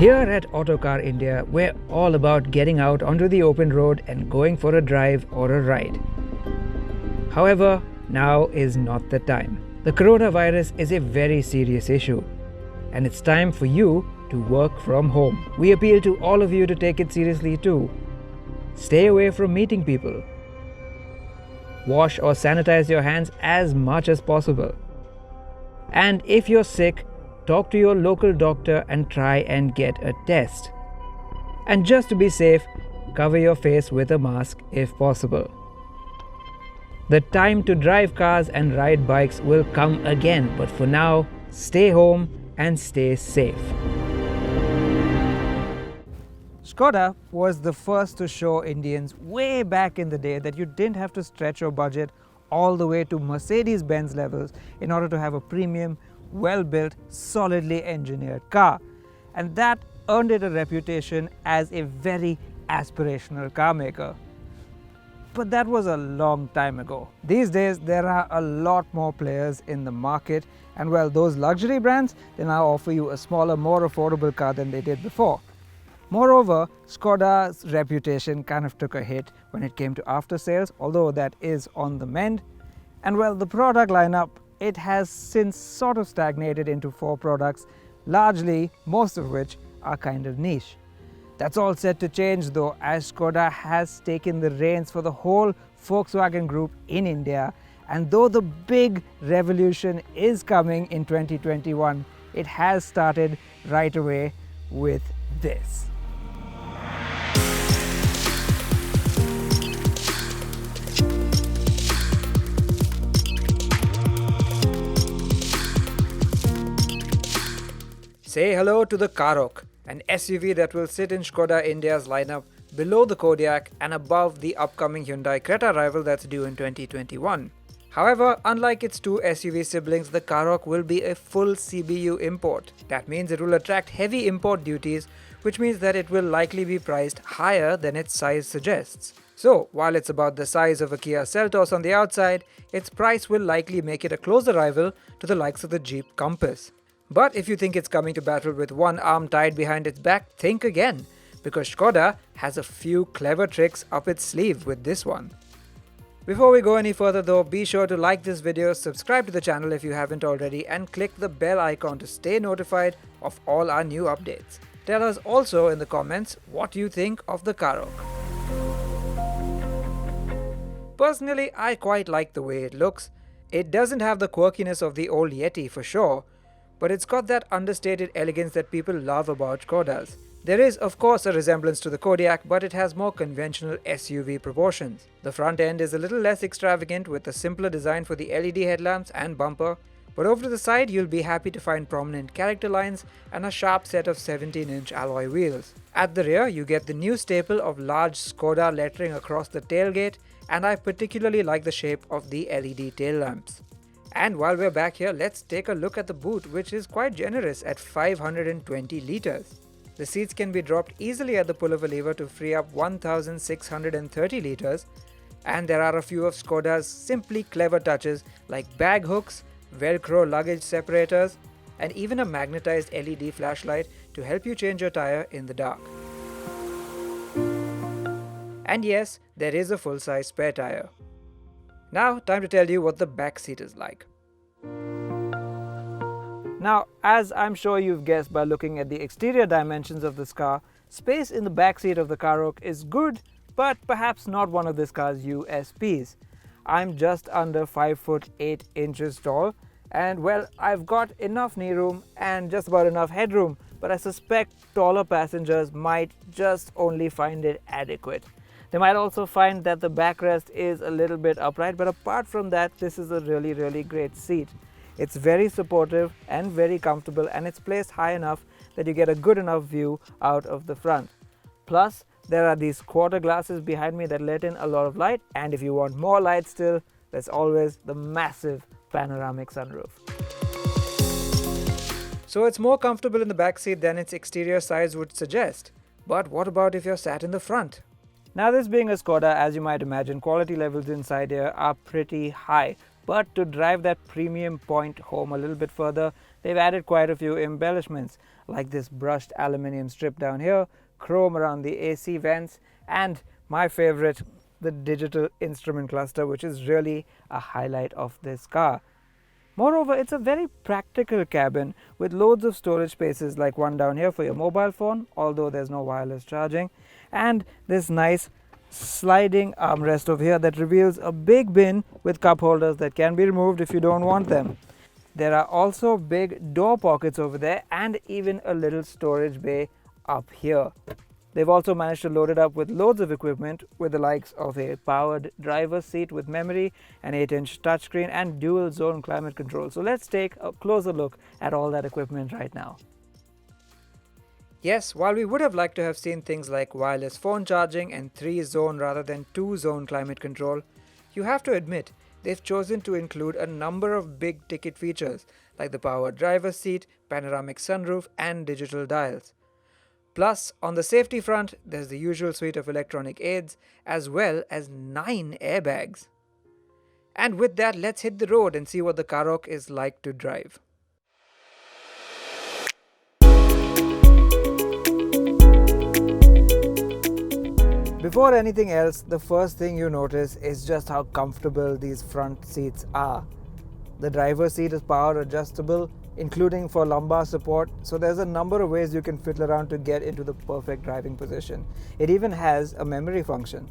Here at Autocar India, we're all about getting out onto the open road and going for a drive or a ride. However, now is not the time. The coronavirus is a very serious issue, and it's time for you to work from home. We appeal to all of you to take it seriously too. Stay away from meeting people. Wash or sanitize your hands as much as possible. And if you're sick, talk to your local doctor and try and get a test. And just to be safe, cover your face with a mask if possible. The time to drive cars and ride bikes will come again, but for now, stay home and stay safe. Skoda was the first to show Indians way back in the day that you didn't have to stretch your budget all the way to Mercedes-Benz levels in order to have a premium, well-built, solidly engineered car. And that earned it a reputation as a very aspirational car maker. But that was a long time ago. These days, there are a lot more players in the market, and well, those luxury brands, they now offer you a smaller, more affordable car than they did before. Moreover, Skoda's reputation kind of took a hit when it came to after sales, although that is on the mend. And well, the product lineup, it has since sort of stagnated into 4 products, largely, most of which are kind of niche. That's all set to change though, as Skoda has taken the reins for the whole Volkswagen group in India. And though the big revolution is coming in 2021, it has started right away with this. Say hello to the Karoq, an SUV that will sit in Skoda India's lineup below the Kodiaq and above the upcoming Hyundai Creta rival that's due in 2021. However, unlike its 2 SUV siblings, the Karoq will be a full CBU import. That means it will attract heavy import duties, which means that it will likely be priced higher than its size suggests. So, while it's about the size of a Kia Seltos on the outside, its price will likely make it a closer rival to the likes of the Jeep Compass. But if you think it's coming to battle with one arm tied behind its back, think again, because Skoda has a few clever tricks up its sleeve with this one. Before we go any further though, be sure to like this video, subscribe to the channel if you haven't already, and click the bell icon to stay notified of all our new updates. Tell us also in the comments what you think of the Karoq. Personally, I quite like the way it looks. It doesn't have the quirkiness of the old Yeti for sure, but it's got that understated elegance that people love about Skodas. There is of course a resemblance to the Kodiaq, but it has more conventional SUV proportions. The front end is a little less extravagant with a simpler design for the LED headlamps and bumper, but over to the side you'll be happy to find prominent character lines and a sharp set of 17-inch alloy wheels. At the rear you get the new staple of large Skoda lettering across the tailgate, and I particularly like the shape of the LED tail lamps. And while we're back here, let's take a look at the boot, which is quite generous at 520 litres. The seats can be dropped easily at the pull of a lever to free up 1630 litres, and there are a few of Skoda's simply clever touches like bag hooks, Velcro luggage separators, and even a magnetized LED flashlight to help you change your tyre in the dark. And yes, there is a full-size spare tyre. Now, time to tell you what the back seat is like. Now, as I'm sure you've guessed by looking at the exterior dimensions of this car, space in the back seat of the Karoq is good, but perhaps not one of this car's USPs. I'm just under 5 foot 8 inches tall, and well, I've got enough knee room and just about enough headroom, but I suspect taller passengers might just only find it adequate. They might also find that the backrest is a little bit upright, but apart from that, this is a really great seat. It's very supportive and very comfortable, and it's placed high enough that you get a good enough view out of the front. Plus, there are these quarter glasses behind me that let in a lot of light, and if you want more light still, there's always the massive panoramic sunroof. So it's more comfortable in the back seat than its exterior size would suggest. But what about if you're sat in the front? Now, this being a Skoda, as you might imagine, quality levels inside here are pretty high. But to drive that premium point home a little bit further, they've added quite a few embellishments, like this brushed aluminium strip down here, chrome around the AC vents, and my favorite, the digital instrument cluster, which is really a highlight of this car. Moreover, it's a very practical cabin with loads of storage spaces, like one down here for your mobile phone, although there's no wireless charging, and this nice sliding armrest over here that reveals a big bin with cup holders that can be removed if you don't want them. There are also big door pockets over there and even a little storage bay up here. They've also managed to load it up with loads of equipment, with the likes of a powered driver's seat with memory, an 8-inch touchscreen and dual zone climate control. So let's take a closer look at all that equipment right now. Yes, while we would have liked to have seen things like wireless phone charging and 3-zone rather than 2-zone climate control, you have to admit they've chosen to include a number of big ticket features like the powered driver's seat, panoramic sunroof and digital dials. Plus, on the safety front, there's the usual suite of electronic aids as well as 9 airbags. And with that, let's hit the road and see what the Karoq is like to drive. Before anything else, the first thing you notice is just how comfortable these front seats are. The driver's seat is power adjustable, including for lumbar support, so there's a number of ways you can fiddle around to get into the perfect driving position. It even has a memory function.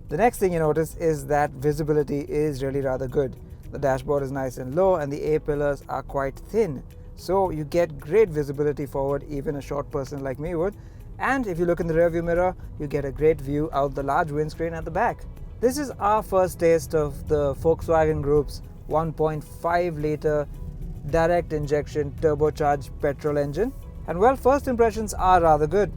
The next thing you notice is that visibility is really rather good. The dashboard is nice and low and the A-pillars are quite thin, so you get great visibility forward, even a short person like me would. And if you look in the rearview mirror, you get a great view out the large windscreen at the back. This is our first taste of the Volkswagen Group's 1.5 litre direct injection turbocharged petrol engine, and well, first impressions are rather good.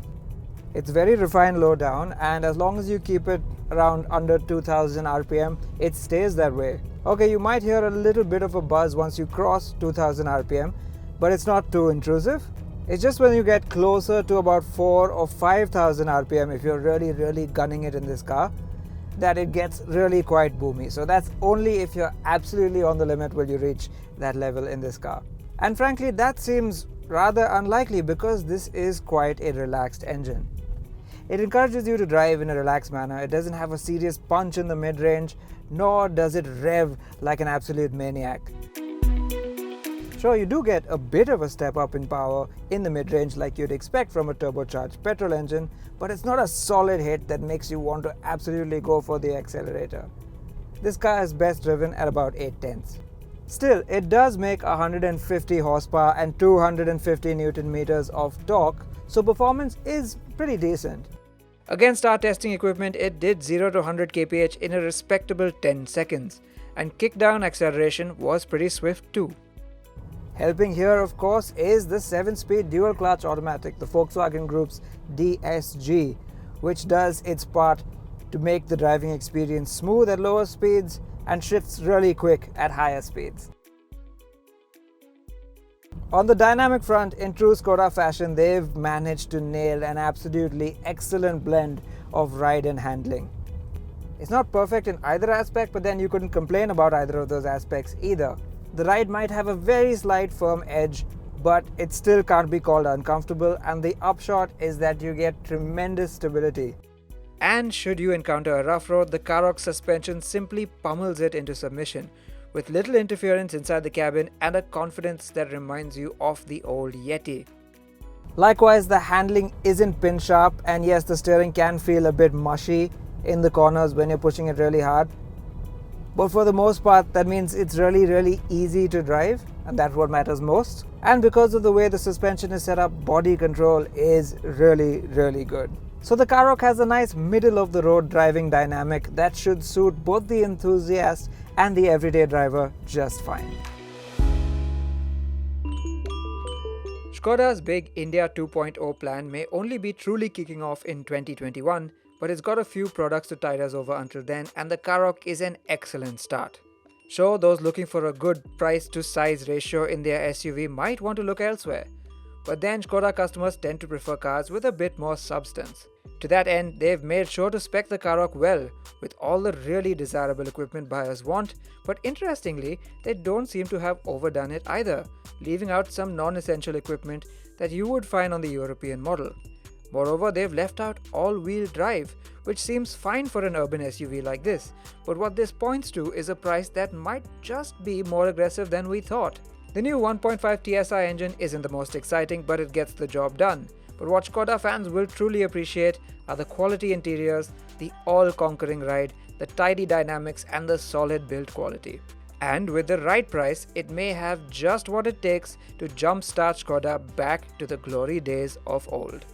It's very refined low down, and as long as you keep it around under 2000 rpm, it stays that way. Okay, you might hear a little bit of a buzz once you cross 2000 rpm, but it's not too intrusive. It's just when you get closer to about 4 or 5000 rpm, if you're really gunning it in this car, that it gets really quite boomy. So that's only if you're absolutely on the limit will you reach that level in this car. And frankly, that seems rather unlikely because this is quite a relaxed engine. It encourages you to drive in a relaxed manner. It doesn't have a serious punch in the mid-range, nor does it rev like an absolute maniac. Sure, you do get a bit of a step up in power in the mid-range like you'd expect from a turbocharged petrol engine, but it's not a solid hit that makes you want to absolutely go for the accelerator. This car is best driven at about 8/10. Still, it does make 150 horsepower and 250 Newton meters of torque, so performance is pretty decent. Against our testing equipment, it did 0 to 100 kph in a respectable 10 seconds, and kickdown acceleration was pretty swift too. Helping here, of course, is the 7-speed dual-clutch automatic, the Volkswagen Group's DSG, which does its part to make the driving experience smooth at lower speeds and shifts really quick at higher speeds. On the dynamic front, in true Skoda fashion, they've managed to nail an absolutely excellent blend of ride and handling. It's not perfect in either aspect, but then you couldn't complain about either of those aspects either. The ride might have a very slight firm edge, but it still can't be called uncomfortable, and the upshot is that you get tremendous stability. And should you encounter a rough road, the Karoq suspension simply pummels it into submission, with little interference inside the cabin and a confidence that reminds you of the old Yeti. Likewise, the handling isn't pin sharp, and yes, the steering can feel a bit mushy in the corners when you're pushing it really hard. But for the most part, that means it's really easy to drive, and that's what matters most. And because of the way the suspension is set up, body control is really good. So the Karoq has a nice middle-of-the-road driving dynamic that should suit both the enthusiast and the everyday driver just fine. Skoda's big India 2.0 plan may only be truly kicking off in 2021, but it's got a few products to tide us over until then, and the Karoq is an excellent start. Sure, those looking for a good price to size ratio in their SUV might want to look elsewhere, But then Skoda customers tend to prefer cars with a bit more substance. To that end, they've made sure to spec the Karoq well, with all the really desirable equipment buyers want, but interestingly, they don't seem to have overdone it either, leaving out some non-essential equipment that you would find on the European model. Moreover, they've left out all-wheel drive, which seems fine for an urban SUV like this, but what this points to is a price that might just be more aggressive than we thought. The new 1.5 TSI engine isn't the most exciting, but it gets the job done. But what Skoda fans will truly appreciate are the quality interiors, the all-conquering ride, the tidy dynamics, and the solid build quality. And with the right price, it may have just what it takes to jumpstart Skoda back to the glory days of old.